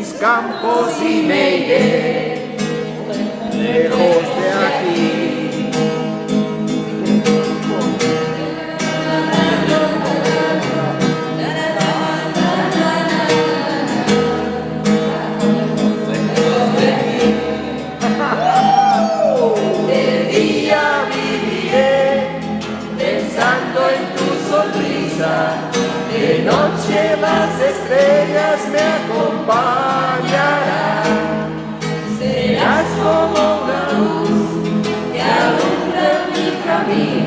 mis campos y me iré lejos de aquí. De día viviré pensando en tu sonrisa, de noche las estrellas me acompañarán. Serás como una luz que alumbra mi camino.